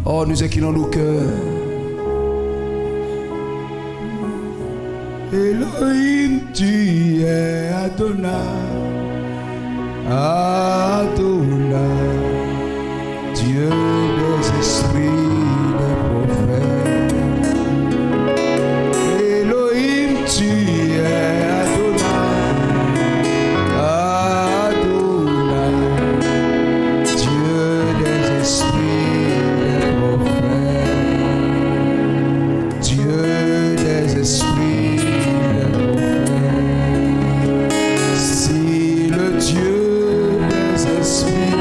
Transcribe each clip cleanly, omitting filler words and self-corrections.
Oh, nous inclinons nos cœurs. Elohim, tu es Adonai. Adonai, Dieu des esprits, des prophètes. Elohim, tu es Adonai. Adonai, Dieu des esprits, des prophètes. Dieu des esprits, des prophètes. Si le Dieu des esprits,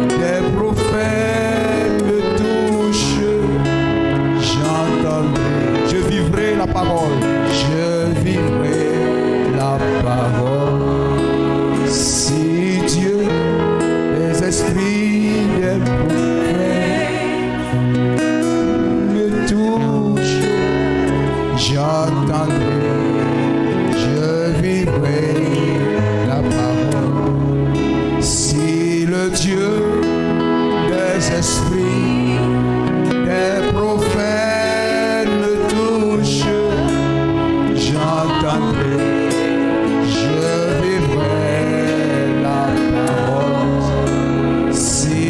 des prophètes me touchent, j'entendrai, je vivrai la parole, je vivrai la parole. Si Dieu des esprits, des prophètes me touchent, j'entendrai, je vivrai la parole. Si le Dieu des esprits, des prophètes me touche, j'entendrai, je vivrai la parole. Si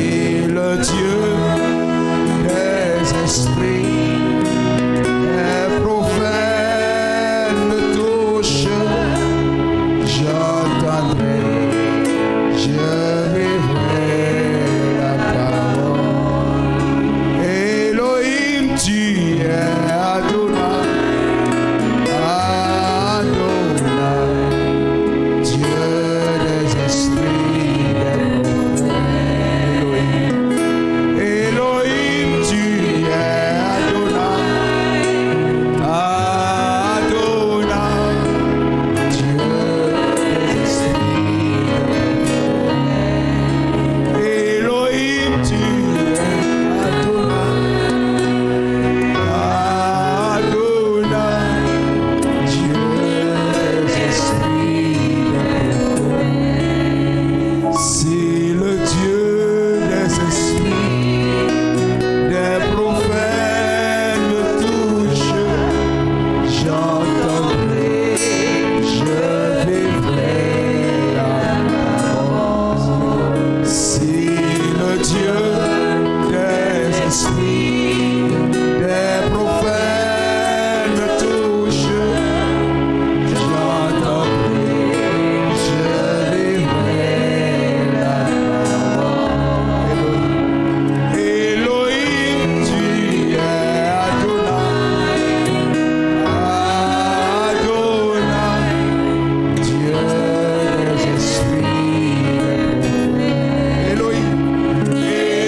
le Dieu des esprits, des prophètes me touche, j'entendrai, je vivrai la parole. Elohim, tu es Adonai. Adonai, Dieu des esprits, des prophètes. Elohim, tu es Adonai. Adonai, Dieu des esprits, des prophètes. Elohim, tu es Adonai. Adonai, Dieu des esprits, des prophètes. Si le Dieu des esprits, des prophètes me touche, j'entendrai, je vivrai la parole. Si le Dieu des esprits, des prophètes me touche, j'entendrai, je vivrai la parole. Elohim, tu es Adonai. Adonai, Dieu des esprits, des prophètes. Elohim,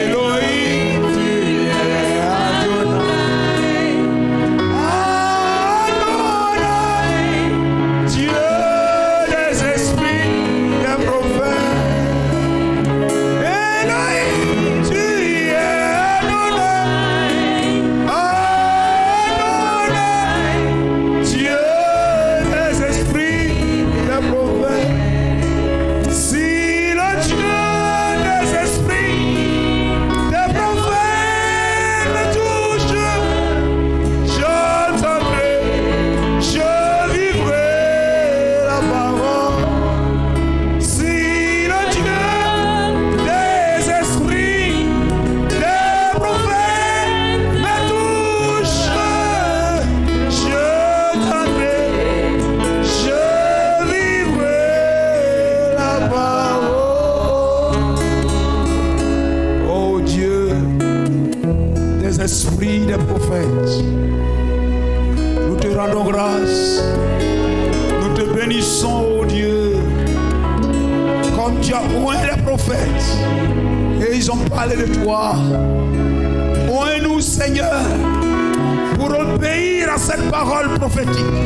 Elohim, tu es Adonai. Adonai, Dieu des esprits, des prophètes. Elohim, tu es Adonai. Adonai, Dieu des esprits, des prophètes. Si le Dieu des esprits, des prophètes me touche, j'entendrai, je vivrai la parole. Si le Dieu des esprits, des prophètes me touche, j'entendrai, je vivrai la parole. Oh Dieu des esprits, des prophètes, nous te rendons grâce, nous te bénissons, oh Dieu, comme tu as oint les prophètes et ils ont parlé de toi. Oint-nous, Seigneur, pour obéir à cette parole prophétique,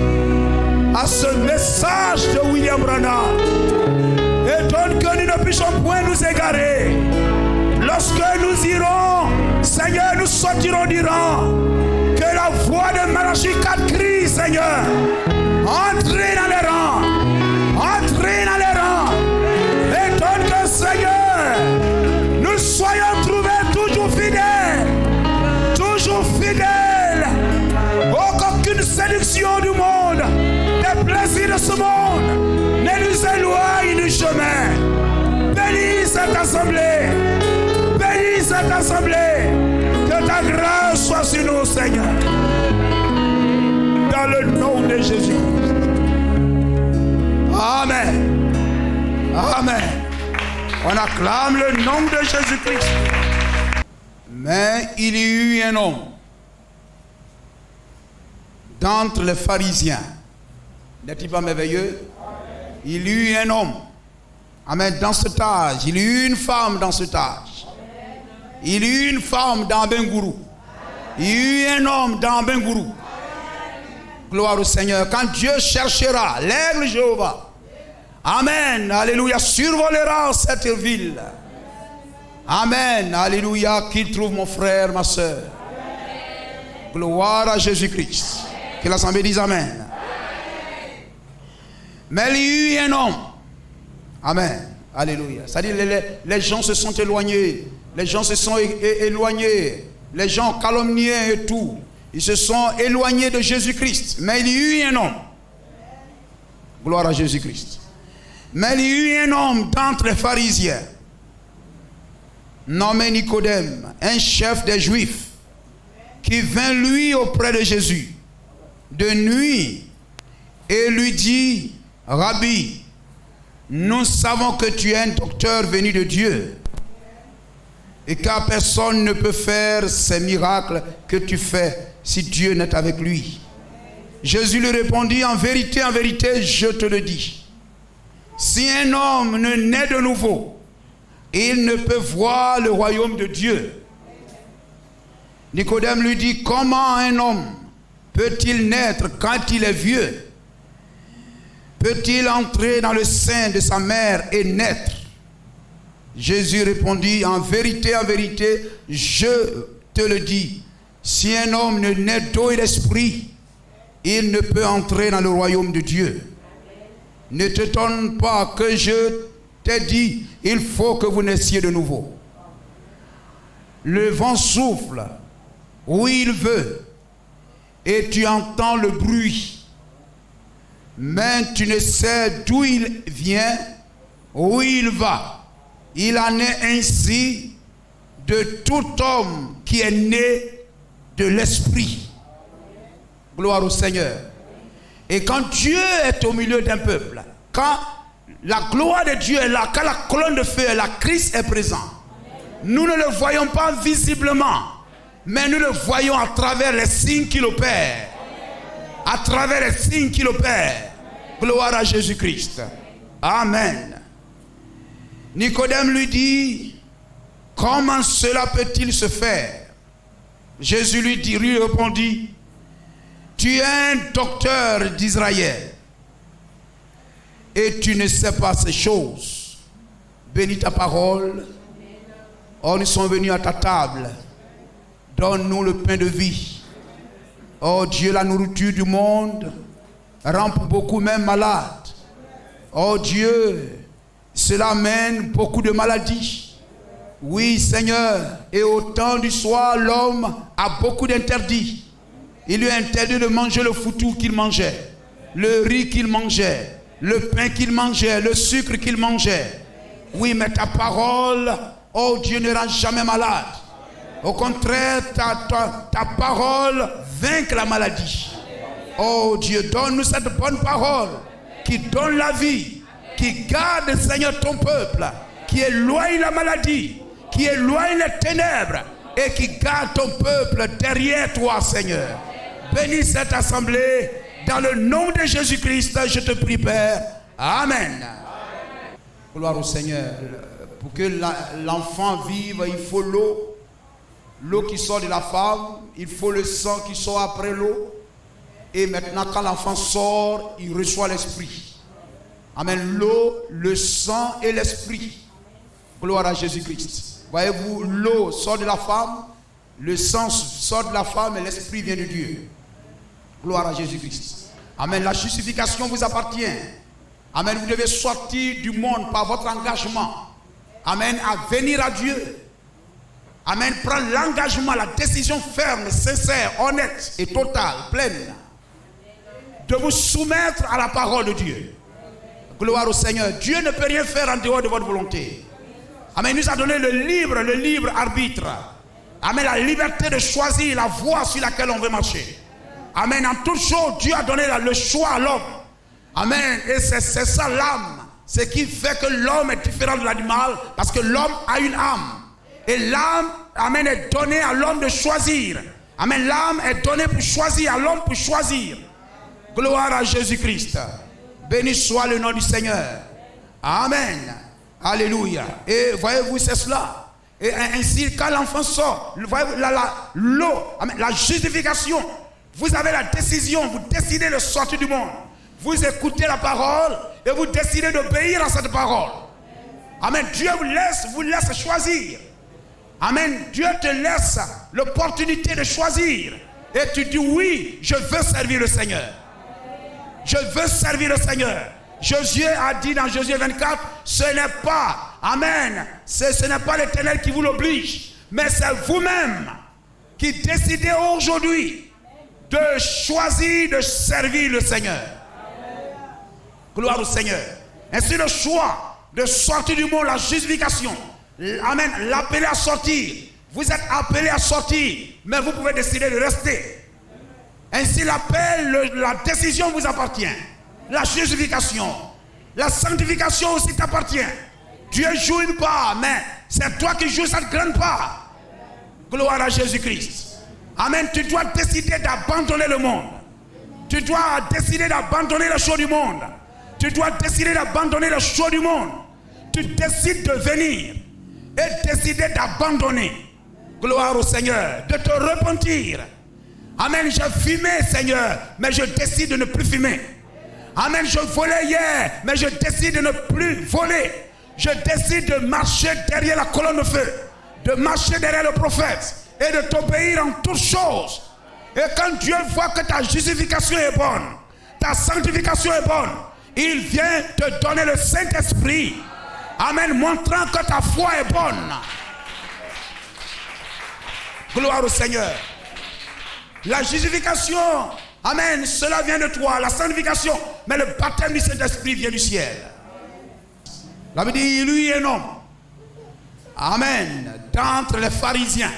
à ce message de William Branham, et donne que nous ne puissions point nous égarer. Lorsque nous irons, Seigneur, nous sortirons du rang. Que la voix de Malachie 4 crie, Seigneur, entrez dans les rangs, entrez dans les rangs, et donne que, Seigneur, nous soyons trouvés toujours fidèles bénis cette assemblée. Que ta grâce soit sur nous, Seigneur. Dans le nom de Jésus-Christ. Amen. Amen. On acclame le nom de Jésus-Christ. Mais il y eut un homme d'entre les pharisiens. N'est-il pas merveilleux? Il y eut un homme. Amen. Dans cet âge. Il y eut une femme dans cet âge. Il y eut une femme dans Bengourou. Il y eut un homme dans Bengourou. Gloire au Seigneur. Quand Dieu cherchera l'aigle Jéhovah. Amen. Alléluia. Survolera cette ville. Amen. Alléluia. Qu'il trouve mon frère, ma soeur. Gloire à Jésus-Christ. Que l'assemblée dise Amen. Mais il y eut un homme. Amen. Alléluia. C'est-à-dire les gens se sont éloignés. Les gens se sont éloignés. Les gens calomniés et tout. Ils se sont éloignés de Jésus-Christ. Mais il y eut un homme. Gloire à Jésus-Christ. Mais il y eut un homme d'entre les pharisiens, nommé Nicodème, un chef des Juifs, qui vint lui auprès de Jésus de nuit et lui dit: Rabbi, nous savons que tu es un docteur venu de Dieu et car personne ne peut faire ces miracles que tu fais si Dieu n'est avec lui. Jésus lui répondit: en vérité, je te le dis. Si un homme ne naît de nouveau, il ne peut voir le royaume de Dieu. Nicodème lui dit: comment un homme peut-il naître quand il est vieux? Peut-il entrer dans le sein de sa mère et naître? Jésus répondit: en vérité, je te le dis. Si un homme ne naît d'eau et d'esprit, il ne peut entrer dans le royaume de Dieu. Ne t'étonne pas que je t'ai dit, il faut que vous naissiez de nouveau. Le vent souffle où il veut et tu entends le bruit, mais tu ne sais d'où il vient, où il va. Il en est ainsi de tout homme qui est né de l'esprit. Gloire au Seigneur. Et quand Dieu est au milieu d'un peuple, quand la gloire de Dieu est là, quand la colonne de feu est là, Christ est présent. Nous ne le voyons pas visiblement, mais nous le voyons à travers les signes qu'il opère. À travers les signes qu'il opère. Gloire à Jésus-Christ. Amen. Nicodème lui dit: comment cela peut-il se faire? Jésus lui répondit: tu es un docteur d'Israël et tu ne sais pas ces choses. Bénis ta parole. Oh, nous sommes venus à ta table. Donne-nous le pain de vie. Oh Dieu, la nourriture du monde rend beaucoup même malades. Oh Dieu, cela amène beaucoup de maladies. Oui Seigneur, et au temps du soir, l'homme a beaucoup d'interdits. Il lui a interdit de manger le foutou qu'il mangeait, le riz qu'il mangeait, le pain qu'il mangeait, le sucre qu'il mangeait. Oui, mais ta parole, oh Dieu, ne rend jamais malade. Au contraire, ta parole vainc la maladie. Oh Dieu, donne-nous cette bonne parole qui donne la vie, qui garde, Seigneur, ton peuple, qui éloigne la maladie, qui éloigne les ténèbres et qui garde ton peuple derrière toi, Seigneur. Bénis cette assemblée dans le nom de Jésus-Christ, je te prie, Père. Amen. Gloire au Seigneur. Pour que l'enfant vive, il faut l'eau. L'eau qui sort de la femme, il faut le sang qui sort après l'eau. Et maintenant, quand l'enfant sort, il reçoit l'esprit. Amen. L'eau, le sang et l'esprit. Gloire à Jésus-Christ. Voyez-vous, l'eau sort de la femme, le sang sort de la femme et l'esprit vient de Dieu. Gloire à Jésus-Christ. Amen. La justification vous appartient. Amen. Vous devez sortir du monde par votre engagement. Amen. À venir à Dieu. Amen. Prendre l'engagement, la décision ferme, sincère, honnête et totale, pleine, de vous soumettre à la parole de Dieu. Gloire au Seigneur. Dieu ne peut rien faire en dehors de votre volonté. Amen. Il nous a donné le libre arbitre. Amen. La liberté de choisir la voie sur laquelle on veut marcher. Amen. En toute chose, Dieu a donné le choix à l'homme. Amen. Et c'est ça l'âme. Ce qui fait que l'homme est différent de l'animal. Parce que l'homme a une âme. Et l'âme, amen, est donnée à l'homme de choisir. Amen. L'âme est donnée pour choisir, à l'homme pour choisir. Gloire à Jésus-Christ. Béni soit le nom du Seigneur. Amen. Alléluia. Et voyez-vous, c'est cela. Et ainsi, quand l'enfant sort, voyez-vous, la justification, vous avez la décision, vous décidez de sortir du monde. Vous écoutez la parole et vous décidez d'obéir à cette parole. Amen. Dieu vous laisse choisir. Amen. Dieu te laisse l'opportunité de choisir. Et tu dis oui, je veux servir le Seigneur. Je veux servir le Seigneur. Josué a dit dans Josué 24, ce n'est pas, amen, ce n'est pas l'Éternel qui vous l'oblige, mais c'est vous-même qui décidez aujourd'hui de choisir de servir le Seigneur. Gloire au Seigneur. Ainsi le choix de sortir du monde, la justification, amen, l'appeler à sortir. Vous êtes appelé à sortir, mais vous pouvez décider de rester. Ainsi l'appel, la décision vous appartient. La justification, la sanctification aussi t'appartient. Dieu joue une part, mais c'est toi qui joues cette grande part. Gloire à Jésus-Christ. Amen. Tu dois décider d'abandonner le monde. Tu dois décider d'abandonner les choses du monde. Tu dois décider d'abandonner les choses du monde. Tu décides de venir et décider d'abandonner. Gloire au Seigneur. De te repentir. Amen. J'ai fumé, Seigneur, mais je décide de ne plus fumer. Amen. Je volais hier, mais je décide de ne plus voler. Je décide de marcher derrière la colonne de feu, de marcher derrière le prophète et de t'obéir en toutes choses. Et quand Dieu voit que ta justification est bonne, ta sanctification est bonne, il vient te donner le Saint-Esprit. Amen. Montrant que ta foi est bonne. Gloire au Seigneur. La justification, amen, cela vient de toi, la sanctification, mais le baptême du Saint-Esprit vient du ciel. La Bible dit, lui est un homme, amen, d'entre les pharisiens,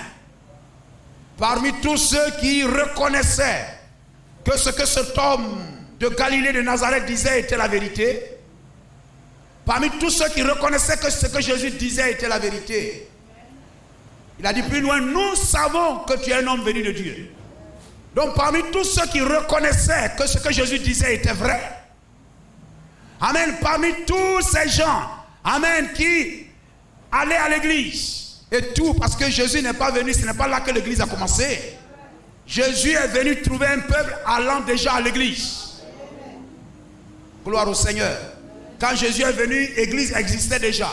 parmi tous ceux qui reconnaissaient que ce que cet homme de Galilée de Nazareth disait était la vérité, parmi tous ceux qui reconnaissaient que ce que Jésus disait était la vérité, il a dit plus loin, nous savons que tu es un homme venu de Dieu. Donc parmi tous ceux qui reconnaissaient que ce que Jésus disait était vrai, amen, parmi tous ces gens, amen, qui allaient à l'église, et tout, parce que Jésus n'est pas venu, ce n'est pas là que l'église a commencé. Jésus est venu trouver un peuple allant déjà à l'église. Gloire au Seigneur. Quand Jésus est venu, l'église existait déjà.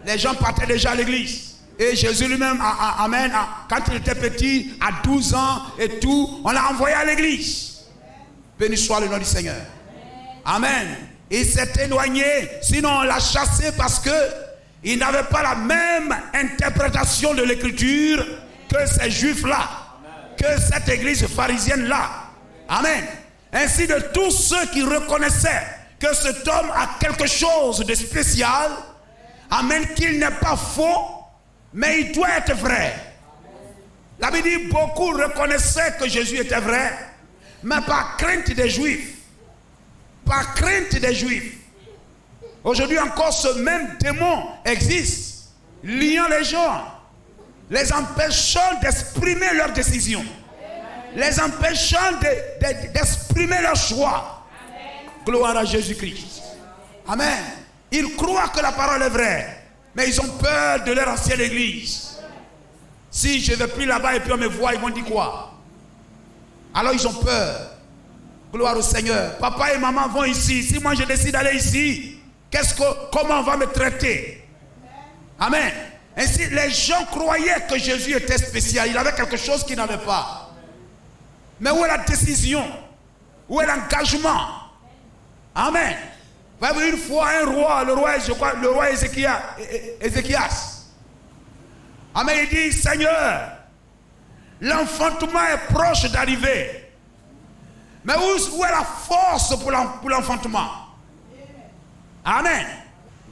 Les gens partaient déjà à l'église. Et Jésus lui-même, amen, quand il était petit, à 12 ans et tout, on l'a envoyé à l'église. Béni soit le nom du Seigneur. Amen. Il s'est éloigné, sinon on l'a chassé parce qu'il n'avait pas la même interprétation de l'écriture que ces juifs-là, que cette église pharisienne-là. Amen. Ainsi de tous ceux qui reconnaissaient que cet homme a quelque chose de spécial, amen, qu'il n'est pas faux, mais il doit être vrai. La Bible dit, beaucoup reconnaissaient que Jésus était vrai, mais par crainte des Juifs. Par crainte des Juifs. Aujourd'hui encore, ce même démon existe, liant les gens, les empêchant d'exprimer leurs décisions, les empêchant d'exprimer leur choix. Gloire à Jésus-Christ. Amen. Ils croient que la parole est vraie, mais ils ont peur de leur ancienne église. Si je ne vais plus là-bas et puis on me voit, ils vont dire quoi? Alors ils ont peur. Gloire au Seigneur. Papa et maman vont ici. Si moi je décide d'aller ici, comment on va me traiter? Amen. Ainsi, les gens croyaient que Jésus était spécial. Il avait quelque chose qu'ils n'avaient pas. Mais où est la décision? Où est l'engagement? Amen. Une fois, un roi, le roi Ézéchias. Amen, il dit, Seigneur, l'enfantement est proche d'arriver. Mais où est la force pour l'enfantement? Amen.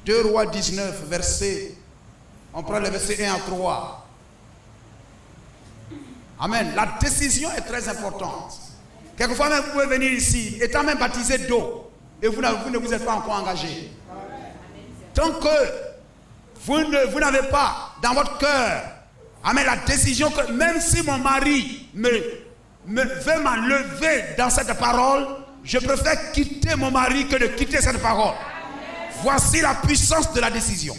2 Rois 19, verset On prend le verset 1 à 3. Amen. La décision est très importante. Quelquefois même vous pouvez venir ici, étant même baptisé d'eau, et vous ne vous êtes pas encore engagé. Tant que vous n'avez pas dans votre cœur, amen, la décision que même si mon mari veut m'enlever dans cette parole, je préfère quitter mon mari que de quitter cette parole. Voici la puissance de la décision.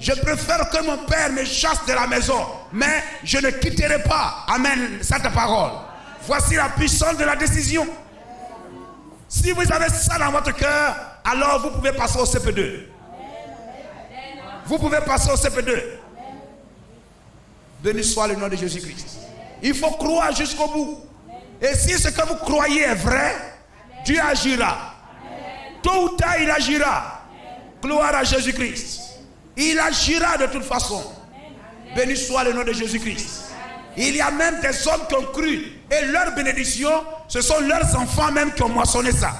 Je préfère que mon père me chasse de la maison, mais je ne quitterai pas, amen, cette parole. Voici la puissance de la décision. Si vous avez ça dans votre cœur, alors vous pouvez passer au CP2. Vous pouvez passer au CP2. Béni soit le nom de Jésus-Christ. Il faut croire jusqu'au bout. Et si ce que vous croyez est vrai, Dieu agira. Tôt ou tard, il agira. Gloire à Jésus-Christ. Il agira de toute façon. Béni soit le nom de Jésus-Christ. Il y a même des hommes qui ont cru. Et leur bénédiction, ce sont leurs enfants même qui ont moissonné ça.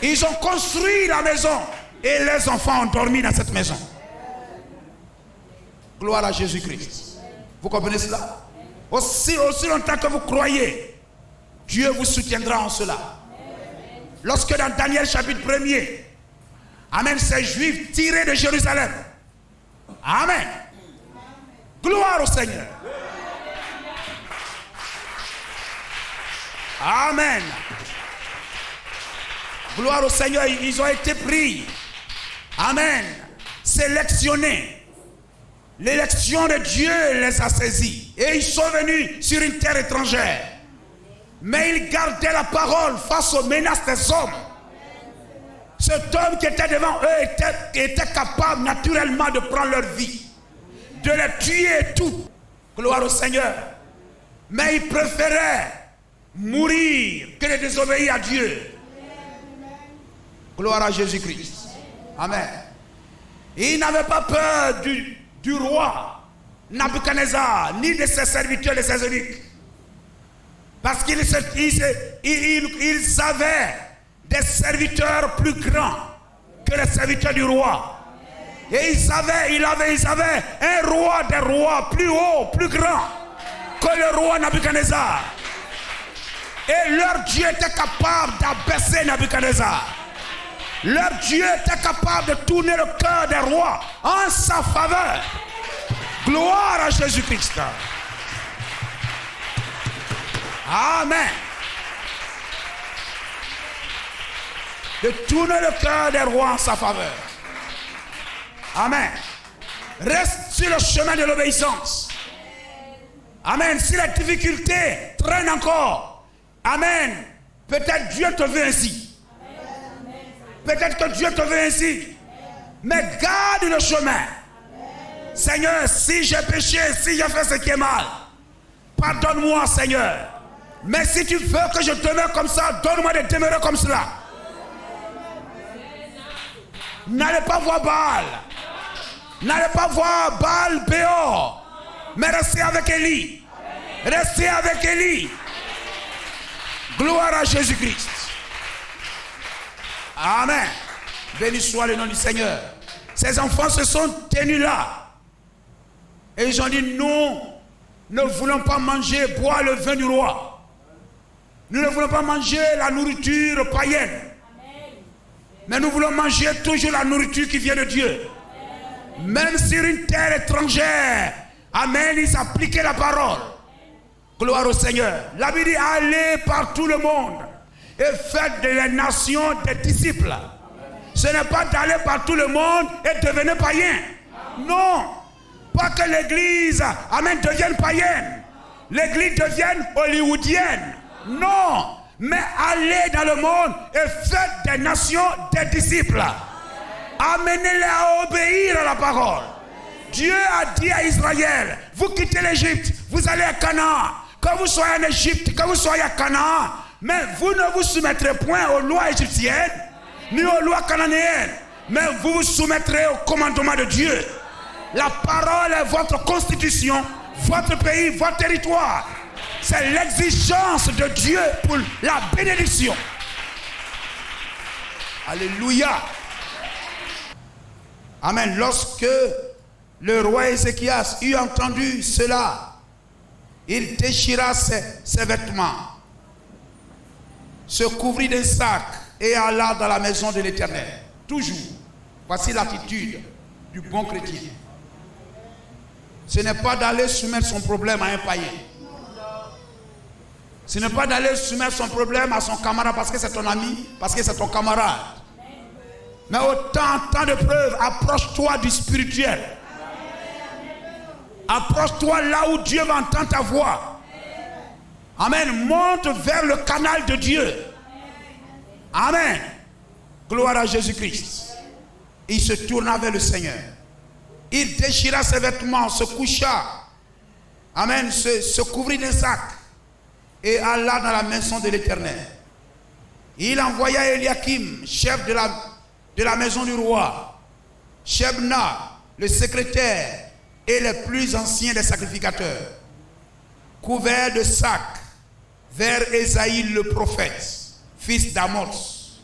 Ils ont construit la maison. Et les enfants ont dormi dans cette maison. Gloire à Jésus-Christ. Vous comprenez cela? Aussi longtemps que vous croyez, Dieu vous soutiendra en cela. Lorsque dans Daniel chapitre 1er, amen, ces Juifs tirés de Jérusalem. Amen. Gloire au Seigneur. Amen. Gloire au Seigneur. Ils ont été pris. Amen. Sélectionnés. L'élection de Dieu les a saisis. Et ils sont venus sur une terre étrangère. Mais ils gardaient la parole face aux menaces des hommes. Cet homme qui était devant eux était capable naturellement de prendre leur vie, de les tuer et tout. Gloire au Seigneur. Mais ils préféraient mourir que de désobéir à Dieu. Gloire à Jésus-Christ. Amen. Ils n'avaient pas peur du roi Nabuchodonosor, ni de ses serviteurs, de ses eunuques. Parce qu'ils avaient des serviteurs plus grands que les serviteurs du roi. Et ils avaient un roi des rois plus haut, plus grand que le roi Nabuchodonosor. Et leur Dieu était capable d'abaisser Nabuchodonosor. Leur Dieu était capable de tourner le cœur des rois en sa faveur. Gloire à Jésus-Christ. Amen. De tourner le cœur des rois en sa faveur. Amen. Reste sur le chemin de l'obéissance. Amen. Si la difficulté traîne encore, amen. Peut-être Dieu te veut ainsi. Peut-être que Dieu te veut ainsi. Mais garde le chemin. Seigneur, si j'ai péché, si j'ai fait ce qui est mal, pardonne-moi, Seigneur. Mais si tu veux que je demeure comme ça, donne-moi de demeurer comme cela. N'allez pas voir Baal. N'allez pas voir Baal Béor. Mais restez avec Élie. Restez avec Élie. Gloire à Jésus-Christ. Amen. Béni soit le nom du Seigneur. Ces enfants se sont tenus là. Et ils ont dit, nous ne voulons pas manger, boire le vin du roi. Nous ne voulons pas manger la nourriture païenne. Mais nous voulons manger toujours la nourriture qui vient de Dieu. Même sur une terre étrangère. Amen, ils appliquaient la parole. Gloire au Seigneur. La Bible dit, allez par tout le monde et faites de les nations des disciples. Ce n'est pas d'aller par tout le monde et devenir païen. Non. Pas que l'église, amen, devienne païenne. L'église devienne hollywoodienne. Non. Mais allez dans le monde et faites des nations des disciples. Amenez-les à obéir à la parole. Dieu a dit à Israël, vous quittez l'Égypte, vous allez à Canaan. Que vous soyez en Égypte, que vous soyez à Canaan, mais vous ne vous soumettrez point aux lois égyptiennes, ni aux lois cananéennes, mais vous vous soumettrez au commandement de Dieu. La parole est votre constitution, votre pays, votre territoire. C'est l'exigence de Dieu pour la bénédiction. Alléluia. Amen. Lorsque le roi Ézéchias eut entendu cela, il déchira ses vêtements, se couvrit d'un sac et alla dans la maison de l'Éternel. Toujours, voici l'attitude du bon chrétien. Ce n'est pas d'aller soumettre son problème à un païen. Ce n'est pas d'aller soumettre son problème à son camarade parce que c'est ton ami, parce que c'est ton camarade. Mais autant en temps de preuve, approche-toi du spirituel. Approche-toi là où Dieu va entendre ta voix. Amen. Monte vers le canal de Dieu. Amen. Gloire à Jésus-Christ. Il se tourna vers le Seigneur. Il déchira ses vêtements, se coucha. Amen. Se couvrit d'un sac. Et alla dans la maison de l'Éternel. Il envoya Eliakim, chef de la maison du roi, Shebna, le secrétaire, et les plus anciens des sacrificateurs, couverts de sacs, vers Ésaïe le prophète, fils d'Amos.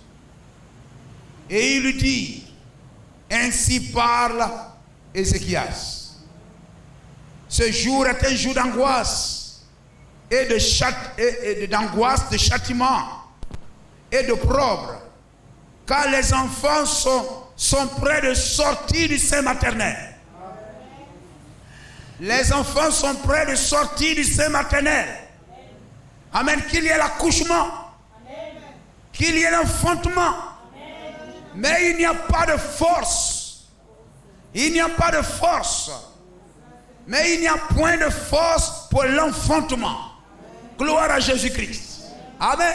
Et il lui dit, ainsi parle Ézéchias. Ce jour est un jour d'angoisse, d'angoisse, de châtiment et d'opprobre, car les enfants sont près de sortir du sein maternel. Les enfants sont près de sortir du sein maternel. Amen. Qu'il y ait l'accouchement, qu'il y ait l'enfantement, mais il n'y a pas de force. Il n'y a pas de force, mais il n'y a point de force pour l'enfantement. Gloire à Jésus-Christ. Amen.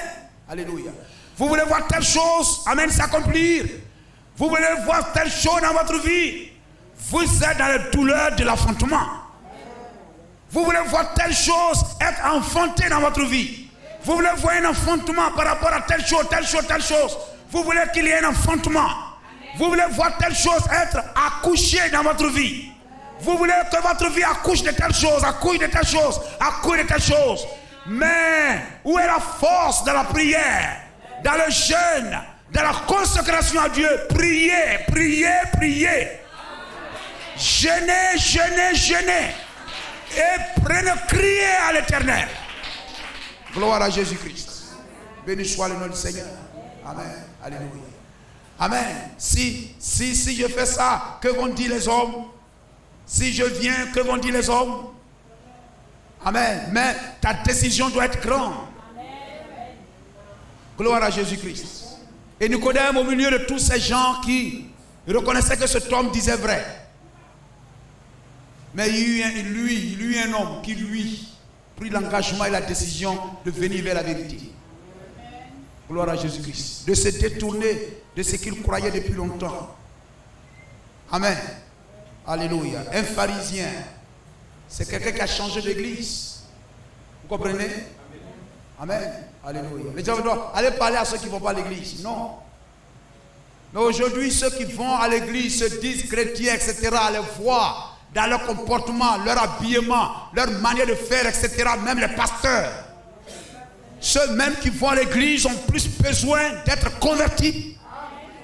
Alléluia. Vous voulez voir telle chose, amen, s'accomplir. Vous voulez voir telle chose dans votre vie. Vous êtes dans la douleur de l'enfantement. Vous voulez voir telle chose être enfanté dans votre vie. Vous voulez voir un enfantement par rapport à telle chose, telle chose, telle chose. Vous voulez qu'il y ait un enfantement. Vous voulez voir telle chose être accouchée dans votre vie. Vous voulez que votre vie accouche de telle chose, accouche de telle chose, accouche de telle chose. Mais où est la force de la prière, dans le jeûne, dans la consécration à Dieu? Priez, priez, priez. Jeûnez, jeûnez, jeûnez. Et prenez, criez à l'Éternel. Gloire à Jésus-Christ. Béni soit le nom du Seigneur. Amen. Alléluia. Amen. Si je fais ça, que vont dire les hommes? Si je viens, que vont dire les hommes? Amen. Mais ta décision doit être grande. Gloire à Jésus-Christ. Et Nicodème, au milieu de tous ces gens qui reconnaissaient que cet homme disait vrai. Mais il y eut un homme qui, lui, prit l'engagement et la décision de venir vers la vérité. Gloire à Jésus-Christ. De se détourner de ce qu'il croyait depuis longtemps. Amen. Alléluia. Un pharisien, c'est quelqu'un qui a changé d'église. Vous comprenez? Amen. Alléluia. Les gens doivent aller parler à ceux qui ne vont pas à l'église. Non. Mais aujourd'hui, ceux qui vont à l'église se disent chrétiens, etc., à les voir dans leur comportement, leur habillement, leur manière de faire, etc., même les pasteurs. Ceux même qui vont à l'église ont plus besoin d'être convertis.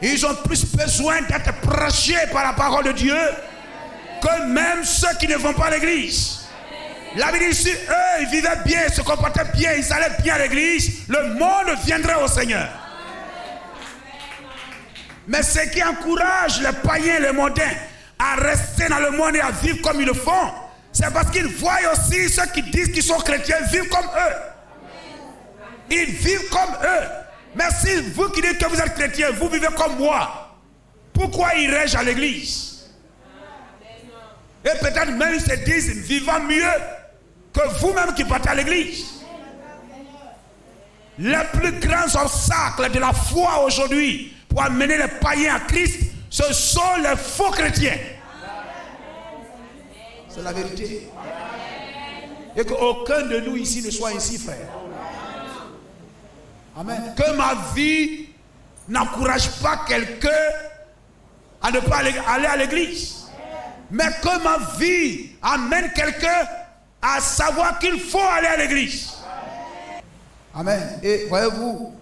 Ils ont plus besoin d'être prêchés par la parole de Dieu que même ceux qui ne vont pas à l'église. La Bible dit, eux, ils vivaient bien, ils se comportaient bien, ils allaient bien à l'église, le monde viendrait au Seigneur. Mais ce qui encourage les païens, les mondains, à rester dans le monde et à vivre comme ils le font, c'est parce qu'ils voient aussi ceux qui disent qu'ils sont chrétiens vivent comme eux. Ils vivent comme eux. Mais si vous qui dites que vous êtes chrétien, vous vivez comme moi, pourquoi irais-je à l'église? Et peut-être même ils se disent vivant mieux que vous-même qui partez à l'église. Les plus grands obstacles de la foi aujourd'hui pour amener les païens à Christ, ce sont les faux chrétiens. C'est la vérité. Et qu'aucun de nous ici ne soit ainsi, frère. Amen. Que ma vie n'encourage pas quelqu'un à ne pas aller à l'église. Mais que ma vie amène quelqu'un à savoir qu'il faut aller à l'église. Amen. Et voyez-vous,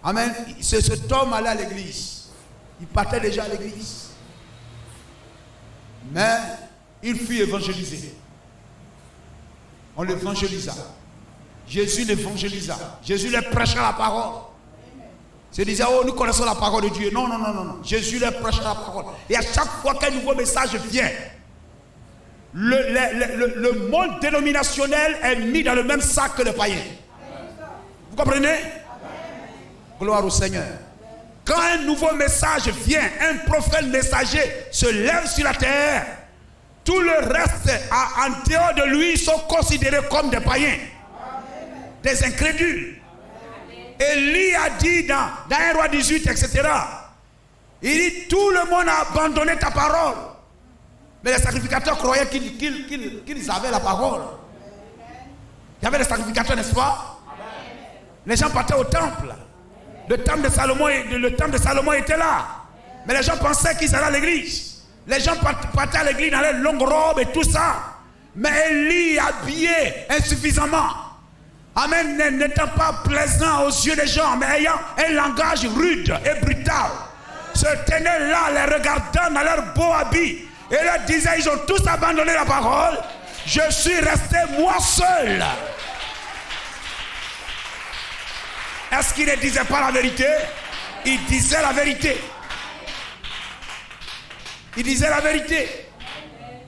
amen, cet homme allait à l'église. Il partait déjà à l'église. Mais il fut évangélisé. On l'évangélisa. Jésus l'évangélisa. Jésus leur prêcha la parole. Se disait, oh, nous connaissons la parole de Dieu. Non, non, non, non, non. Jésus leur prêcha la parole. Et à chaque fois qu'un nouveau message vient, le monde dénominationnel est mis dans le même sac que le païen. Vous comprenez? Amen. Gloire au Seigneur. Quand un nouveau message vient, un prophète messager se lève sur la terre, tout le reste en dehors de lui sont considérés comme des païens, des incrédules. Élie a dit dans 1 Roi 18, etc. Il dit, tout le monde a abandonné ta parole. Mais les sacrificateurs croyaient qu'ils avaient la parole. Il y avait des sacrificateurs, n'est-ce pas? Les gens partaient au temple. Le temple de Salomon était là. Mais les gens pensaient qu'ils allaient à l'église. Les gens partaient à l'église dans les longues robes et tout ça. Mais Élie habillé insuffisamment. Amen, n'étant pas plaisant aux yeux des gens, mais ayant un langage rude et brutal, se tenaient là, les regardant dans leur beau habit, et leur disaient, ils ont tous abandonné la parole, je suis resté moi seul. Est-ce qu'il ne disait pas la vérité? Il disait la vérité. Il disait la vérité.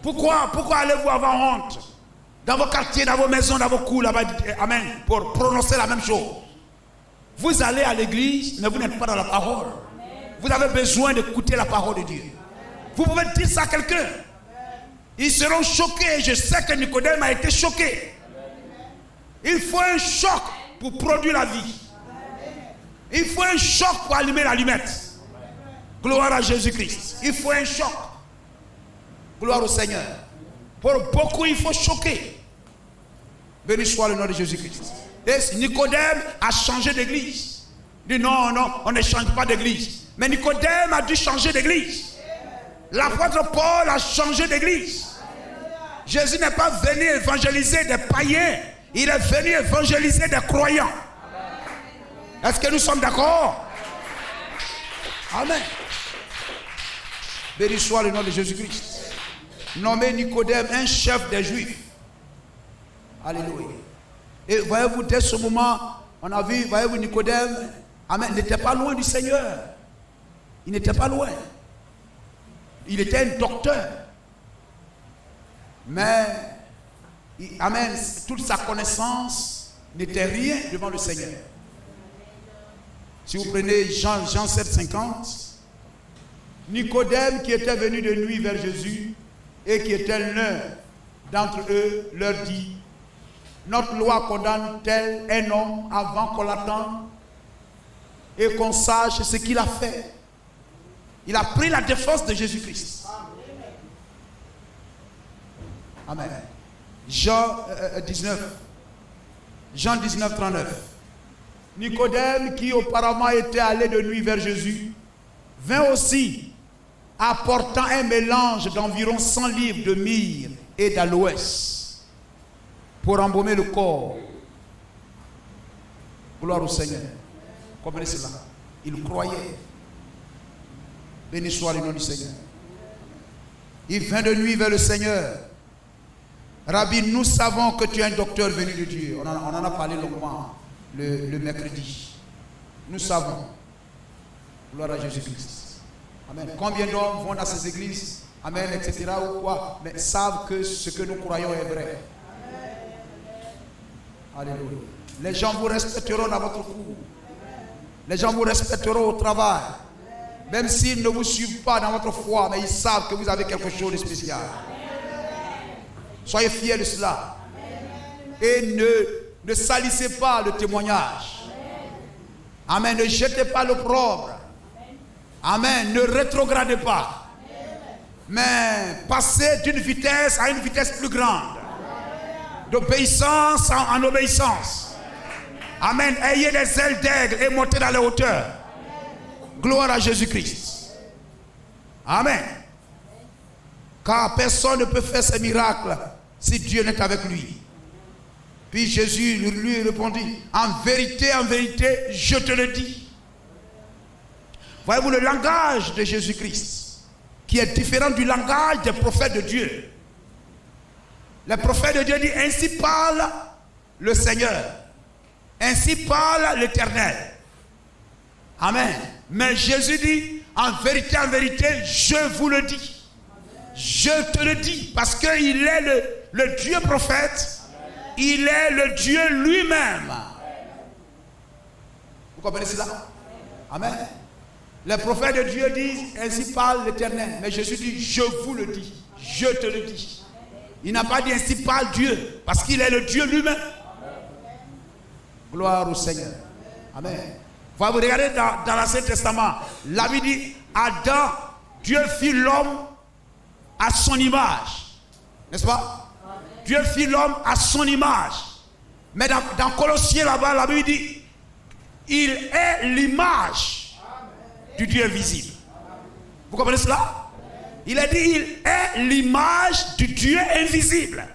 Pourquoi allez-vous avoir honte? Dans vos quartiers, dans vos maisons, dans vos cours, là-bas, amen, pour prononcer la même chose. Vous allez à l'église, mais vous n'êtes pas dans la parole. Vous avez besoin d'écouter la parole de Dieu. Vous pouvez dire ça à quelqu'un. Ils seront choqués. Je sais que Nicodème a été choqué. Il faut un choc pour produire la vie. Il faut un choc pour allumer l'allumette. Gloire à Jésus-Christ. Il faut un choc. Gloire au Seigneur. Pour beaucoup, il faut choquer. Béni soit le nom de Jésus-Christ. Et Nicodème a changé d'église. Il dit non, non, on ne change pas d'église. Mais Nicodème a dû changer d'église. L'apôtre Paul a changé d'église. Jésus n'est pas venu évangéliser des païens. Il est venu évangéliser des croyants. Est-ce que nous sommes d'accord? Amen. Béni soit le nom de Jésus-Christ. Nommé Nicodème, un chef des Juifs. Alléluia. Et voyez-vous, dès ce moment, on a vu, voyez-vous, Nicodème, amen, n'était pas loin du Seigneur. Il n'était pas loin. Il était un docteur. Mais, amen, toute sa connaissance n'était rien devant le Seigneur. Si vous prenez Jean 7, 50, Nicodème qui était venu de nuit vers Jésus et qui était l'un d'entre eux leur dit, notre loi condamne tel un homme avant qu'on l'attende et qu'on sache ce qu'il a fait. Il a pris la défense de Jésus-Christ. Amen. Jean 19, 39. Nicodème, qui auparavant était allé de nuit vers Jésus, vint aussi, apportant un mélange d'environ 100 livres de myrrhe et d'aloès pour embaumer le corps. Gloire au Seigneur. Comprenez cela. Il croyait. Béni soit le nom du Seigneur. Il vint de nuit vers le Seigneur. Rabbi, nous savons que tu es un docteur venu de Dieu. On en a parlé longuement le mercredi. Nous savons. Gloire à Jésus-Christ. Amen. Combien d'hommes vont dans ces églises, amen, etc. ou quoi, mais savent que ce que nous croyons est vrai. Alléluia. Les gens vous respecteront dans votre cours. Les gens vous respecteront au travail. Même s'ils ne vous suivent pas dans votre foi, mais ils savent que vous avez quelque chose de spécial. Soyez fiers de cela. Et ne salissez pas le témoignage. Amen. Ne jetez pas l'opprobre. Amen. Ne rétrogradez pas. Mais passez d'une vitesse à une vitesse plus grande. D'obéissance en obéissance. Amen. Ayez des ailes d'aigle et montez dans les hauteurs. Gloire à Jésus-Christ. Amen. Car personne ne peut faire ces miracles si Dieu n'est avec lui. Puis Jésus lui répondit, en vérité, je te le dis. Voyez-vous le langage de Jésus-Christ. qui est différent du langage des prophètes de Dieu. Les prophètes de Dieu disent, ainsi parle le Seigneur, ainsi parle l'Éternel. Amen. Mais Jésus dit, en vérité, je vous le dis. Je te le dis, parce qu'il est le Dieu prophète, il est le Dieu lui-même. Vous comprenez cela? Amen. Les prophètes de Dieu disent, ainsi parle l'Éternel. Mais Jésus dit, je vous le dis, je te le dis. Il n'a pas dit ainsi parle Dieu, parce qu'il est le Dieu lui-même. Gloire au Seigneur. Amen. Vous regardez dans l'Ancien Testament, la Bible dit, Adam, Dieu fit l'homme à son image. N'est-ce pas? Dieu fit l'homme à son image. Mais dans Colossiens là-bas, la Bible dit, il est l'image du Dieu invisible. Vous comprenez cela? Il a dit, il est l'image du Dieu invisible.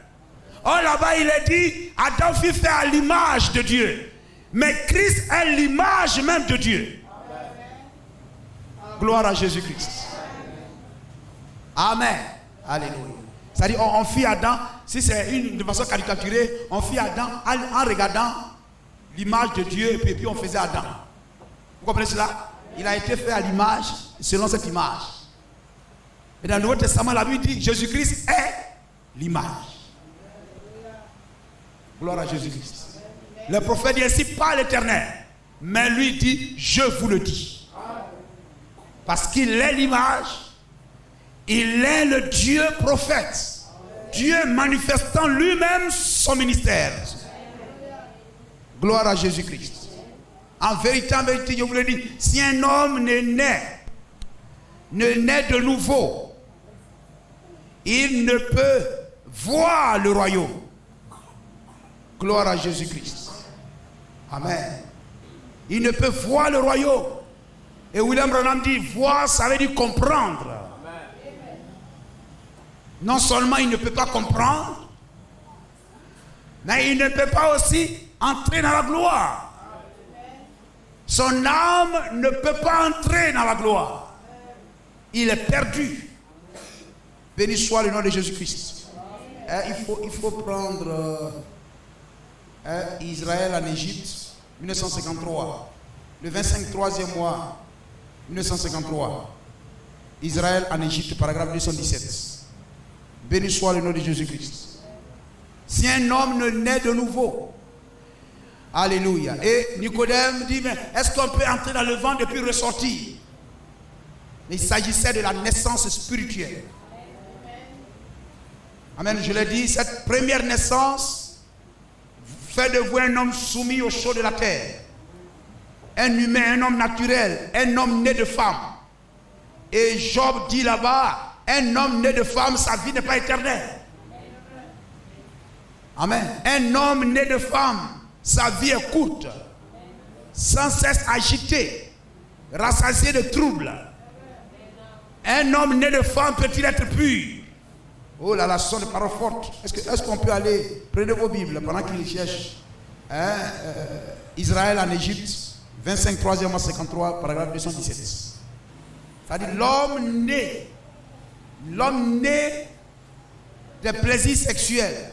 Or là-bas, il a dit, Adam fut fait à l'image de Dieu. Mais Christ est l'image même de Dieu. Gloire à Jésus-Christ. Amen. Alléluia. C'est-à-dire, on fit Adam, si c'est de façon caricaturée, on fit Adam en regardant l'image de Dieu, et puis on faisait Adam. Vous comprenez cela? Il a été fait à l'image, selon cette image. Et dans le Nouveau Testament, la Bible dit, Jésus-Christ est l'image. Gloire à Jésus-Christ. Le prophète dit ainsi par l'Éternel, mais lui dit, je vous le dis. Parce qu'il est l'image, il est le Dieu prophète. Dieu manifestant lui-même son ministère. Gloire à Jésus-Christ. En vérité, je vous le dis, si un homme ne naît de nouveau, il ne peut voir le royaume. Gloire à Jésus-Christ. Amen. Il ne peut voir le royaume. Et William Branham dit, voir, ça veut dire comprendre. Non seulement il ne peut pas comprendre, mais il ne peut pas aussi entrer dans la gloire. Son âme ne peut pas entrer dans la gloire. Il est perdu. Béni soit le nom de Jésus-Christ. Il faut prendre Israël en Égypte, 1953. Le 25e mois, 1953. Israël en Égypte, paragraphe 217. Béni soit le nom de Jésus-Christ. Si un homme ne naît de nouveau, alléluia. Et Nicodème dit, mais est-ce qu'on peut entrer dans le ventre et puis ressortir? Mais il s'agissait de la naissance spirituelle. Amen. Je l'ai dit, cette première naissance fait de vous un homme soumis au chaud de la terre. Un humain, un homme naturel, un homme né de femme. Et Job dit là-bas, un homme né de femme, sa vie n'est pas éternelle. Amen. Un homme né de femme, sa vie est courte, sans cesse agité, rassasié de troubles. Un homme né de femme peut-il être pur? Oh là là, ce sont des paroles fortes. Est-ce qu'on peut aller, prenez vos Bibles pendant qu'ils cherchent. Israël en Égypte, 25, 3e mois 53, paragraphe 217. C'est-à-dire l'homme né des plaisirs sexuels,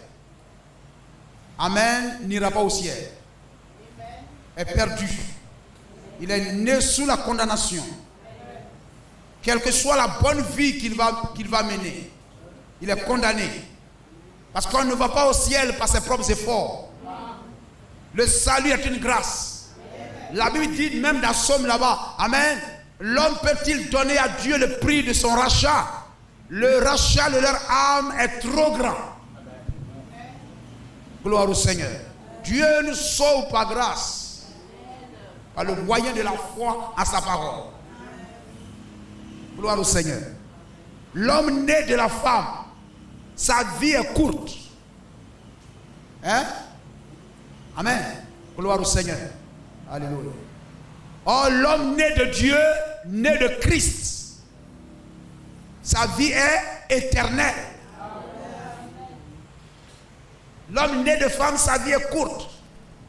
amen, n'ira pas au ciel. Est perdu. Il est né sous la condamnation. Quelle que soit la bonne vie qu'il va mener, il est condamné. Parce qu'on ne va pas au ciel par ses propres efforts. Le salut est une grâce. La Bible dit même dans Somme là-bas, amen, l'homme peut-il donner à Dieu le prix de son rachat? Le rachat de leur âme est trop grand. Gloire au Seigneur. Dieu nous sauve par grâce, par le moyen de la foi à sa parole. Gloire au Seigneur. L'homme né de la femme, sa vie est courte. Hein? Amen. Gloire au Seigneur. Alléluia. Or, l'homme né de Dieu, né de Christ, sa vie est éternelle. L'homme né de femme, sa vie est courte,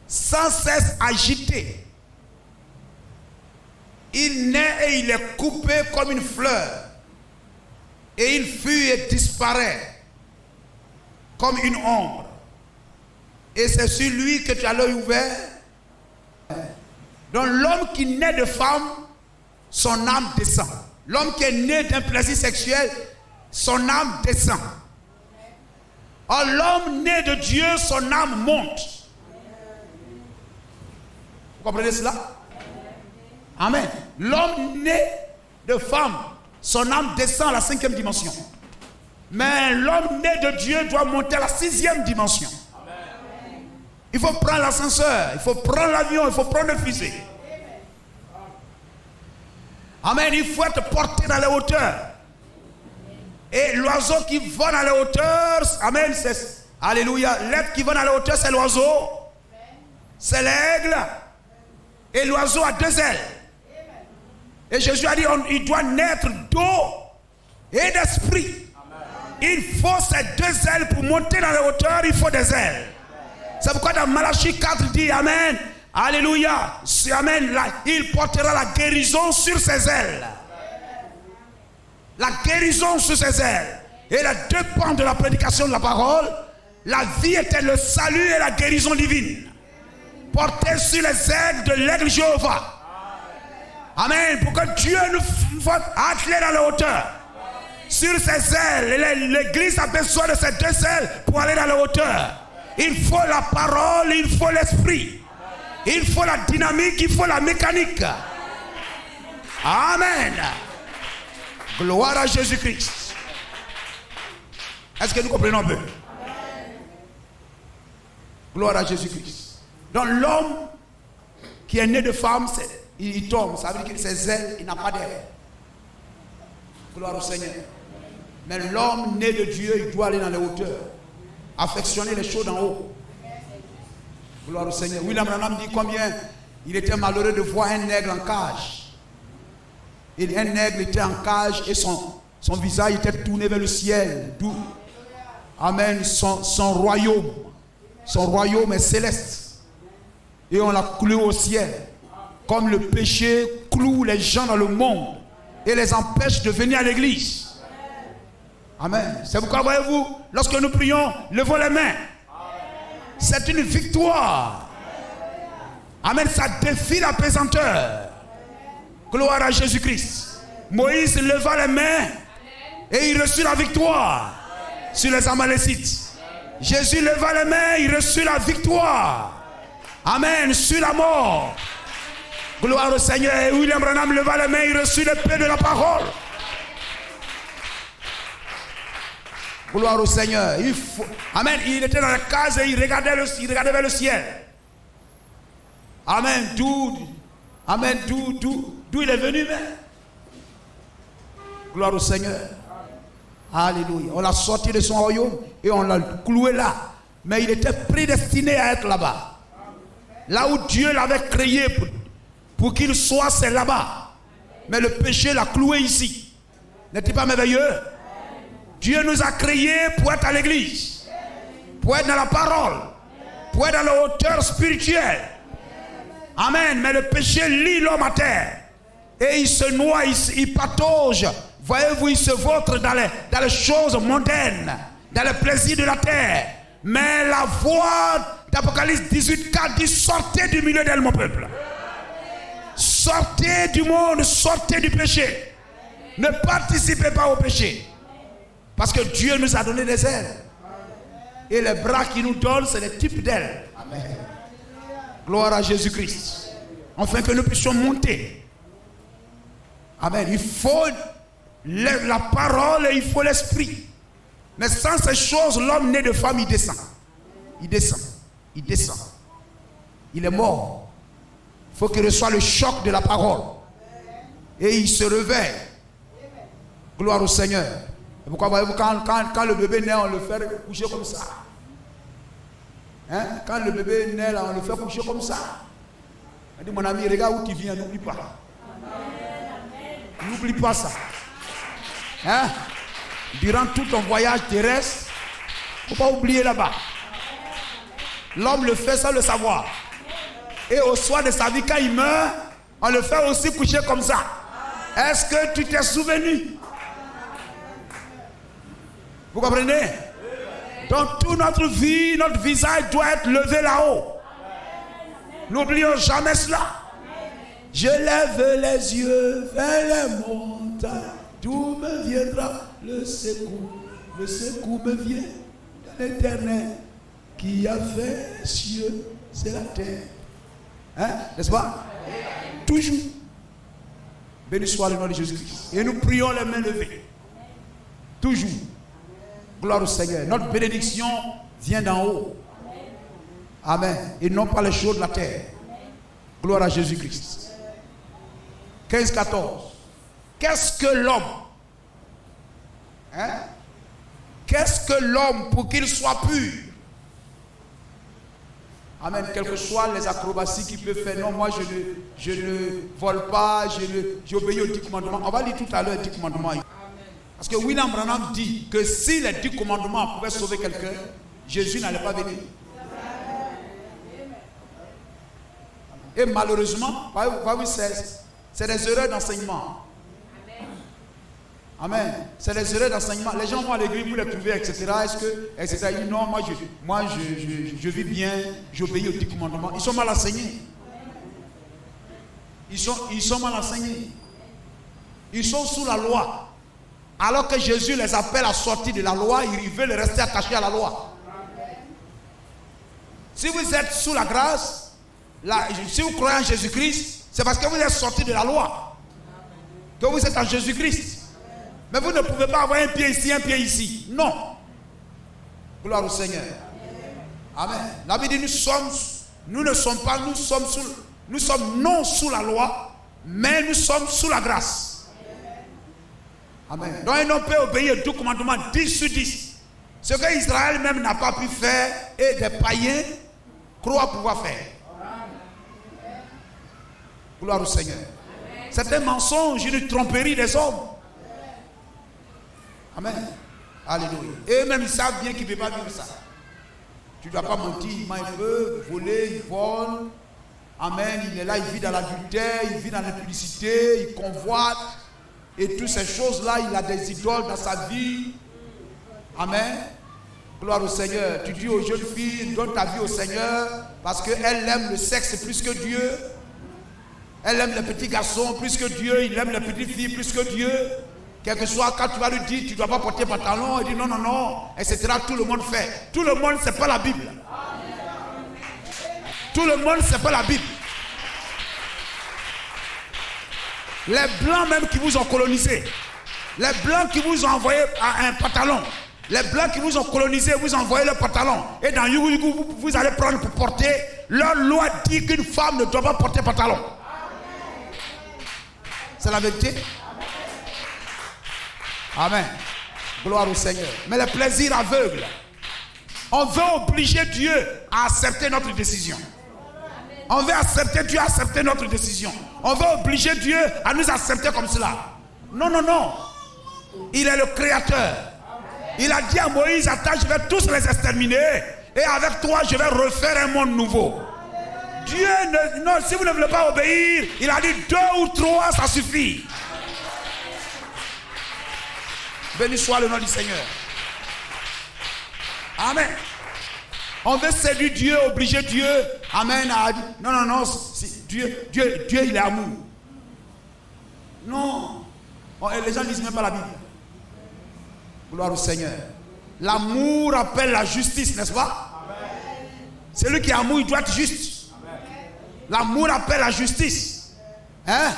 sans cesse agité. Il naît et il est coupé comme une fleur. Et il fuit et disparaît comme une ombre. Et c'est sur lui que tu as l'œil ouvert. Donc l'homme qui naît de femme, son âme descend. L'homme qui est né d'un plaisir sexuel, son âme descend. Or l'homme né de Dieu, son âme monte. Vous comprenez cela? Amen. L'homme né de femme, son âme descend à la 5e dimension. Mais l'homme né de Dieu doit monter à la 6e dimension. Il faut prendre l'ascenseur, il faut prendre l'avion, il faut prendre le fusée. Amen. Il faut être porté dans les hauteurs. Et l'oiseau qui va dans les hauteurs, amen, c'est, alléluia, l'être qui va dans les hauteurs, c'est l'oiseau, c'est l'aigle. Et l'oiseau a 2 ailes. Et Jésus a dit, il doit naître d'eau et d'esprit. Il faut ces 2 ailes pour monter dans les hauteurs, il faut des ailes. C'est pourquoi dans Malachie 4 il dit, amen, alléluia, amen, là, il portera la guérison sur ses ailes. La guérison sur ses ailes. Et les 2 pans de la prédication de la parole, la vie était le salut et la guérison divine. Porté sur les ailes de l'aigle Jéhovah. Amen. Pour que Dieu nous fasse atteler dans les hauteurs. Sur ses ailes. L'église a besoin de ces 2 ailes pour aller dans les hauteurs. Il faut la parole, il faut l'esprit. Il faut la dynamique, il faut la mécanique. Amen. Gloire à Jésus-Christ. Est-ce que nous comprenons un peu? Gloire à Jésus-Christ. Donc l'homme qui est né de femme, il tombe. Ça veut dire que ses ailes, il n'a pas d'aile. Gloire au Seigneur. Mais l'homme né de Dieu, il doit aller dans les hauteurs. Affectionner les choses d'en haut. Gloire au Seigneur. William Branham dit combien il était malheureux de voir un aigle en cage. Et un aigle était en cage et son visage était tourné vers le ciel. D'où, amen, son royaume est céleste. Et on l'a cloué au ciel. Comme le péché cloue les gens dans le monde et les empêche de venir à l'église. Amen. C'est pourquoi, voyez-vous, lorsque nous prions, levons les mains. C'est une victoire. Amen. Ça défie la pesanteur. Gloire à Jésus-Christ. Moïse leva les mains et il reçut la victoire sur les Amalécites. Jésus leva les mains, il reçut la victoire. Amen. Sur la mort. Gloire au Seigneur. Et William Branham leva les mains, il reçut l'épée de la parole. Gloire au Seigneur. Amen. Il était dans la case et il regardait vers le ciel. Amen. Amen. D'où il est venu, mais. Gloire au Seigneur. Alléluia. On l'a sorti de son royaume et on l'a cloué là. Mais il était prédestiné à être là-bas. Là où Dieu l'avait créé pour qu'il soit, c'est là-bas. Mais le péché l'a cloué ici. N'est-il pas merveilleux? Dieu nous a créés pour être à l'église, pour être dans la parole, pour être dans la hauteur spirituelle. Amen. Mais le péché lie l'homme à terre. Et il se noie, il patauge. Voyez-vous, il se vautre dans les choses mondaines, dans les plaisirs de la terre. Mais la voix d'Apocalypse 18:4 dit, sortez du milieu d'elle, mon peuple. Sortez du monde, sortez du péché. Ne participez pas au péché. Parce que Dieu nous a donné des ailes. Et les bras qu'il nous donne, c'est les types d'ailes. Amen. Gloire à Jésus-Christ. Afin que nous puissions monter. Amen. Il faut la parole et il faut l'esprit. Mais sans ces choses, l'homme né de femme, il descend. Il descend. Il descend. Il est mort. Il faut qu'il reçoive le choc de la parole. Et il se réveille. Gloire au Seigneur. Et pourquoi voyez-vous, quand le bébé naît, on le fait coucher comme ça. Hein? Quand le bébé naît, là, on le fait coucher comme ça. On dit, mon ami, regarde où tu viens, n'oublie pas. N'oublie pas ça. Hein? Durant tout ton voyage terrestre, il ne faut pas oublier là-bas. L'homme le fait sans le savoir. Et au soir de sa vie, quand il meurt, on le fait aussi coucher comme ça. Est-ce que tu t'es souvenu? Vous comprenez? Donc toute notre vie, notre visage doit être levé là-haut. N'oublions jamais cela. Je lève les yeux vers les montagnes. D'où me viendra le secours? Le secours me vient de l'Éternel qui a fait les cieux et la terre. Hein? N'est-ce pas? Toujours. Béni soit le nom de Jésus-Christ. Et nous prions les mains levées. Toujours. Gloire au Seigneur. Notre bénédiction vient d'en haut. Amen. Et non pas les choses de la terre. Gloire à Jésus-Christ. 15-14. Qu'est-ce que l'homme? Hein? Qu'est-ce que l'homme pour qu'il soit pur? Amen. Quelles que soient les acrobaties qu'il peut faire. Non, moi je ne vole pas, j'obéis aux 10 commandements. On va lire tout à l'heure les 10 commandements. Parce que William Branham dit que si les 10 commandements pouvaient sauver quelqu'un, Jésus n'allait pas venir. Et malheureusement, c'est des erreurs d'enseignement. Amen. C'est des erreurs d'enseignement. Les gens vont à l'église pour les trouver, etc. Etc. Ils disent non, moi je vis bien, j'obéis aux 10 commandements. Ils sont mal enseignés. Ils sont mal enseignés. Ils sont sous la loi. Alors que Jésus les appelle à sortir de la loi, ils veulent rester attachés à la loi. Si vous êtes sous la grâce, si vous croyez en Jésus-Christ, c'est parce que vous êtes sortis de la loi. Que vous êtes en Jésus-Christ. Mais vous ne pouvez pas avoir un pied ici, un pied ici. Non. Gloire au Seigneur. Amen. La Bible dit nous sommes non sous la loi, mais nous sommes sous la grâce. Amen. Donc un homme peut obéir tout commandement 10 sur 10. Ce que Israël même n'a pas pu faire et des païens croient pouvoir faire. Gloire au Seigneur. C'est un mensonge, une tromperie des hommes. Amen. Alléluia. Et eux-mêmes ils savent bien qu'ils ne peuvent pas vivre ça. Tu ne dois pas mentir, il peut voler, il vole. Amen. Il est là, il vit dans l'adultère, il vit dans l'impudicité, il convoite. Et toutes ces choses-là, il a des idoles dans sa vie. Amen. Gloire au Seigneur. Tu dis aux jeunes filles, donne ta vie au Seigneur parce qu'elle aime le sexe plus que Dieu. Elle aime les petits garçons plus que Dieu. Il aime les petites filles plus que Dieu. Quel que soit, quand tu vas lui dire, tu ne dois pas porter pantalon, il dit non, non, non, etc. Tout le monde fait. Tout le monde, ce n'est pas la Bible. Tout le monde, ce n'est pas la Bible. Les blancs même qui vous ont colonisé, les blancs qui vous ont envoyé un pantalon, les blancs qui vous ont colonisé, vous envoyez le pantalon. Et dans Yugu, vous allez prendre pour porter. Leur loi dit qu'une femme ne doit pas porter pantalon. C'est la vérité. Amen. Gloire au Seigneur. Mais le plaisir aveugle. On veut obliger Dieu à accepter notre décision. On veut accepter Dieu à accepter notre décision. On veut obliger Dieu à nous accepter comme cela. Non, non, non. Il est le créateur. Il a dit à Moïse, attends, je vais tous les exterminer. Et avec toi, je vais refaire un monde nouveau. Dieu, non, si vous ne voulez pas obéir, il a dit 2 ou 3, ça suffit. Béni soit le nom du Seigneur. Amen. On veut séduire Dieu, obliger Dieu. Amen. Non, non, non. Dieu, il est amour. Non. Les gens ne lisent même pas la Bible. Gloire au Seigneur. L'amour appelle la justice, n'est-ce pas? Celui qui est amour, il doit être juste. L'amour appelle la justice. Hein?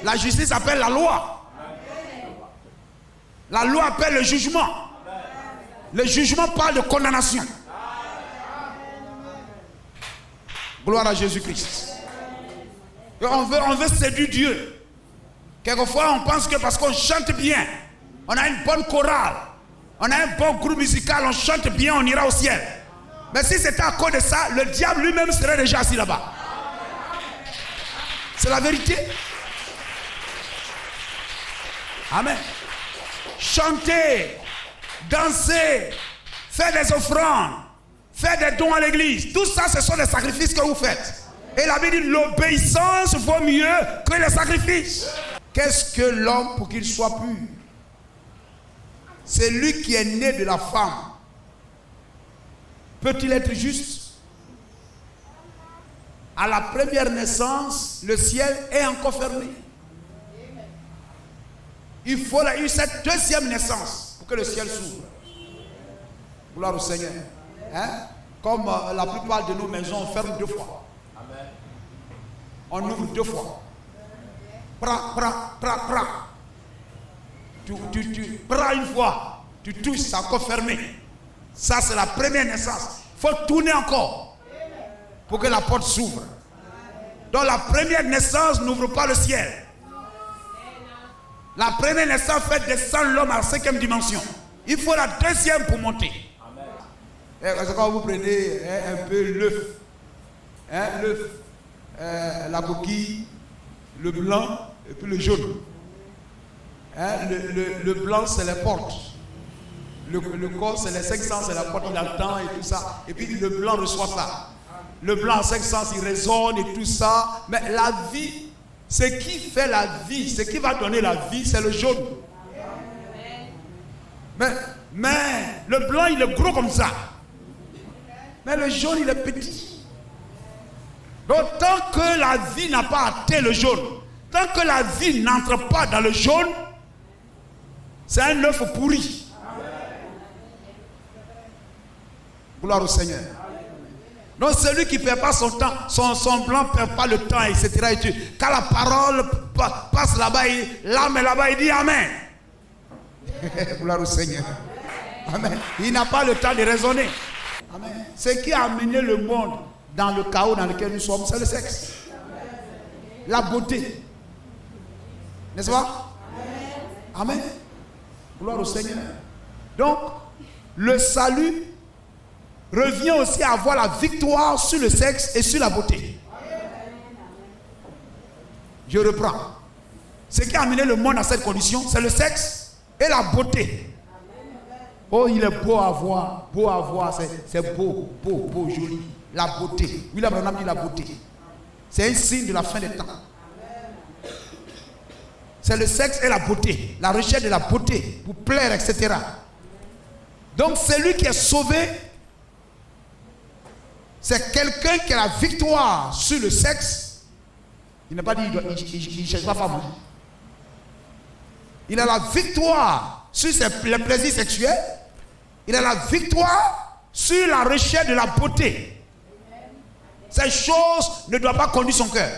La justice appelle la loi. La loi appelle le jugement. Le jugement parle de condamnation. Gloire à Jésus-Christ. Et on veut séduire Dieu. Quelquefois, on pense que parce qu'on chante bien, on a une bonne chorale, on a un bon groupe musical, on chante bien, on ira au ciel. Mais si c'était à cause de ça, le diable lui-même serait déjà assis là-bas. C'est la vérité. Amen. Chanter, danser, faire des offrandes, faire des dons à l'église, tout ça, ce sont des sacrifices que vous faites. Et la Bible dit l'obéissance vaut mieux que les sacrifices. Qu'est-ce que l'homme pour qu'il soit pur? celui qui est né de la femme, peut-il être juste? À la première naissance, le ciel est encore fermé. Il faut cette deuxième naissance pour que le ciel s'ouvre. Gloire au Seigneur. Hein? Comme la plupart de nos maisons, on ferme 2 fois. On ouvre 2 fois. Prends. Tu prends une fois, tu touches, c'est encore fermé. Ça, c'est la première naissance. Il faut tourner encore pour que la porte s'ouvre. Donc la première naissance n'ouvre pas le ciel. La première naissance fait descendre l'homme à la 5e dimension. Il faut la deuxième pour monter. C'est quand vous prenez un peu l'œuf, la coquille, le blanc et puis le jaune. Le blanc, c'est les portes. Le corps, c'est les 5 sens, c'est la porte, il attend et tout ça. Et puis le blanc reçoit ça. Le blanc à 5 sens, il résonne et tout ça. Mais la vie, ce qui fait la vie, ce qui va donner la vie, c'est le jaune. Mais le blanc, il est gros comme ça. Mais le jaune, il est petit. Donc, tant que la vie n'a pas atteint le jaune, tant que la vie n'entre pas dans le jaune, c'est un œuf pourri. Gloire au Seigneur. Donc celui qui ne perd pas son temps, son blanc ne perd pas le temps, etc. Quand la parole passe là-bas, l'âme est là-bas, il dit Amen. Gloire au Seigneur. Amen. Il n'a pas le temps de raisonner. Amen. Ce qui a amené le monde dans le chaos dans lequel nous sommes, c'est le sexe. La beauté. N'est-ce pas? Amen. Gloire au Seigneur. Donc, le salut revient aussi à avoir la victoire sur le sexe et sur la beauté. Je reprends. Ce qui a amené le monde à cette condition, c'est le sexe et la beauté. Oh, il est beau à voir, c'est beau, joli. La beauté. William Branham dit la beauté. C'est un signe de la fin des temps. C'est le sexe et la beauté, la recherche de la beauté pour plaire, etc. Donc celui qui est sauvé, c'est quelqu'un qui a la victoire sur le sexe. Il n'a pas dit qu'il ne cherche pas femme. Il a la victoire sur les plaisirs sexuels. Il a la victoire sur la recherche de la beauté. Ces choses ne doivent pas conduire son cœur.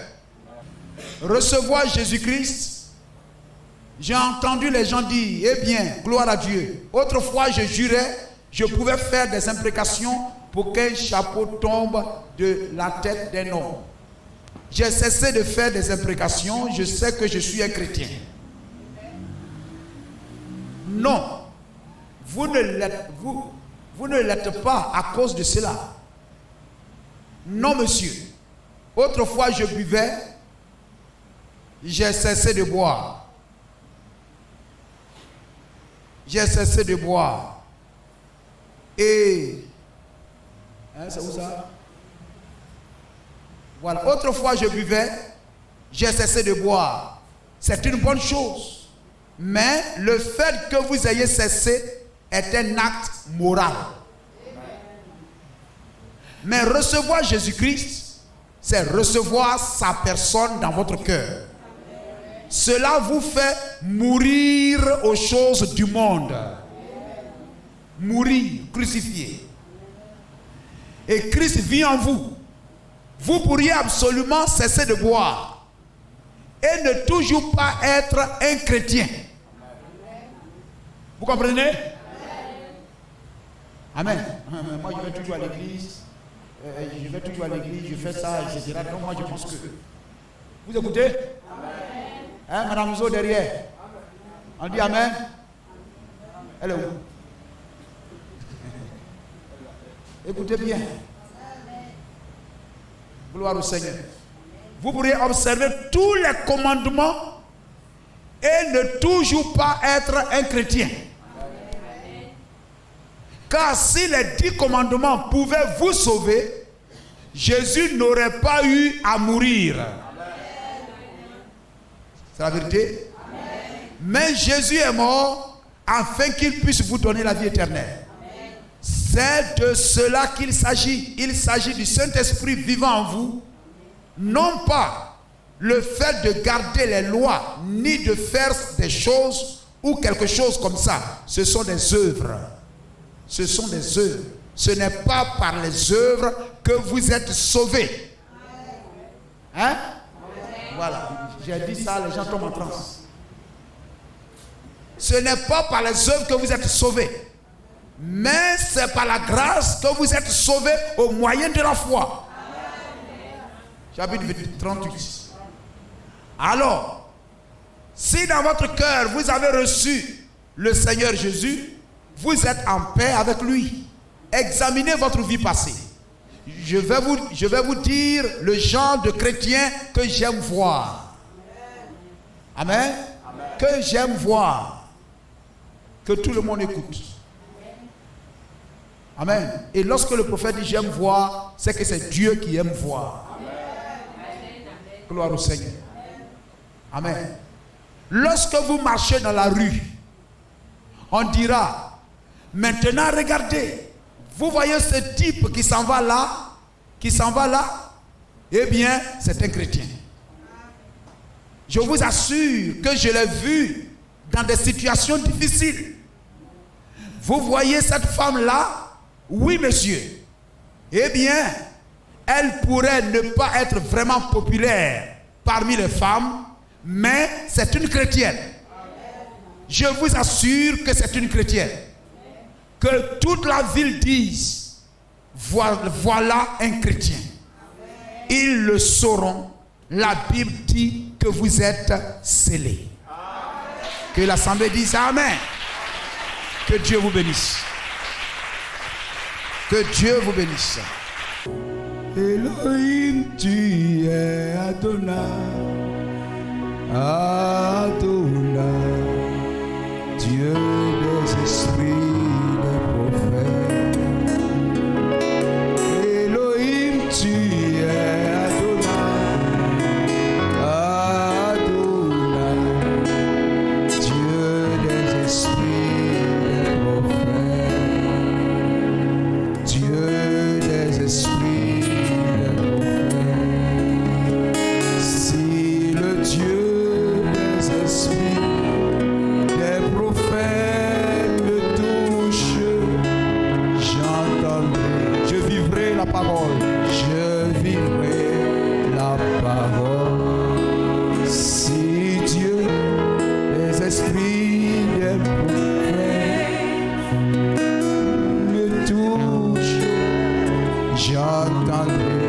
Recevoir Jésus-Christ. J'ai entendu les gens dire, eh bien, gloire à Dieu. Autrefois, je jurais, je pouvais faire des imprécations pour qu'un chapeau tombe de la tête d'un homme. J'ai cessé de faire des imprécations, je sais que je suis un chrétien. Non, vous ne l'êtes pas à cause de cela. Non, monsieur. Autrefois, je buvais, j'ai cessé de boire. J'ai cessé de boire. Et... c'est où ça? Voilà. Autrefois, je buvais, j'ai cessé de boire. C'est une bonne chose. Mais le fait que vous ayez cessé est un acte moral. Mais recevoir Jésus-Christ, c'est recevoir sa personne dans votre cœur. Cela vous fait mourir aux choses du monde. Mourir, crucifié. Et Christ vit en vous. Vous pourriez absolument cesser de boire et ne toujours pas être un chrétien. Vous comprenez? Amen. Moi, je vais toujours à l'église. Je fais ça, etc. Donc, moi, je pense que... Vous écoutez? Hein, Madame Zo derrière. On dit Amen. Elle est où? Écoutez bien. Gloire au Seigneur. Vous pourriez observer tous les commandements et ne toujours pas être un chrétien. Car si les 10 commandements pouvaient vous sauver, Jésus n'aurait pas eu à mourir. C'est la vérité. Mais Jésus est mort afin qu'il puisse vous donner la vie éternelle. C'est de cela qu'il s'agit. Il s'agit du Saint-Esprit vivant en vous, non pas le fait de garder les lois, ni de faire des choses ou quelque chose comme ça. Ce sont des œuvres. Ce sont des œuvres. Ce n'est pas par les œuvres que vous êtes sauvés. Hein? Voilà. J'ai dit ça, les gens tombent en transe. Ce n'est pas par les œuvres que vous êtes sauvés. Mais c'est par la grâce que vous êtes sauvés au moyen de la foi. Chapitre 38. Alors, si dans votre cœur vous avez reçu le Seigneur Jésus, vous êtes en paix avec lui. Examinez votre vie passée. Je vais vous dire le genre de chrétien que j'aime voir. Amen. Que j'aime voir. Que tout le monde écoute. Amen. Et lorsque le prophète dit j'aime voir, c'est que c'est Dieu qui aime voir. Gloire au Seigneur. Amen. Lorsque vous marchez dans la rue, on dira, maintenant regardez, vous voyez ce type qui s'en va là, eh bien, c'est un chrétien. Je vous assure que je l'ai vu dans des situations difficiles. Vous voyez cette femme-là? Oui, monsieur. Eh bien, elle pourrait ne pas être vraiment populaire parmi les femmes, mais c'est une chrétienne. Je vous assure que c'est une chrétienne. Que toute la ville dise, voilà un chrétien. Ils le sauront. La Bible dit que vous êtes scellés. Que l'assemblée dise Amen. Que Dieu vous bénisse. Que Dieu vous bénisse. Elohim, tu es Adonai. Adonai, Dieu des esprits, des prophètes. Elohim, tu es Adonai. Adonai, Dieu des esprits, des prophètes. Dieu des esprits, des prophètes. Si le Dieu des prophètes me touchent, j'entendrai, je vivrai la parole, je vivrai la parole. Si Dieu, les esprits des prophètes me touchent, j'entendrai.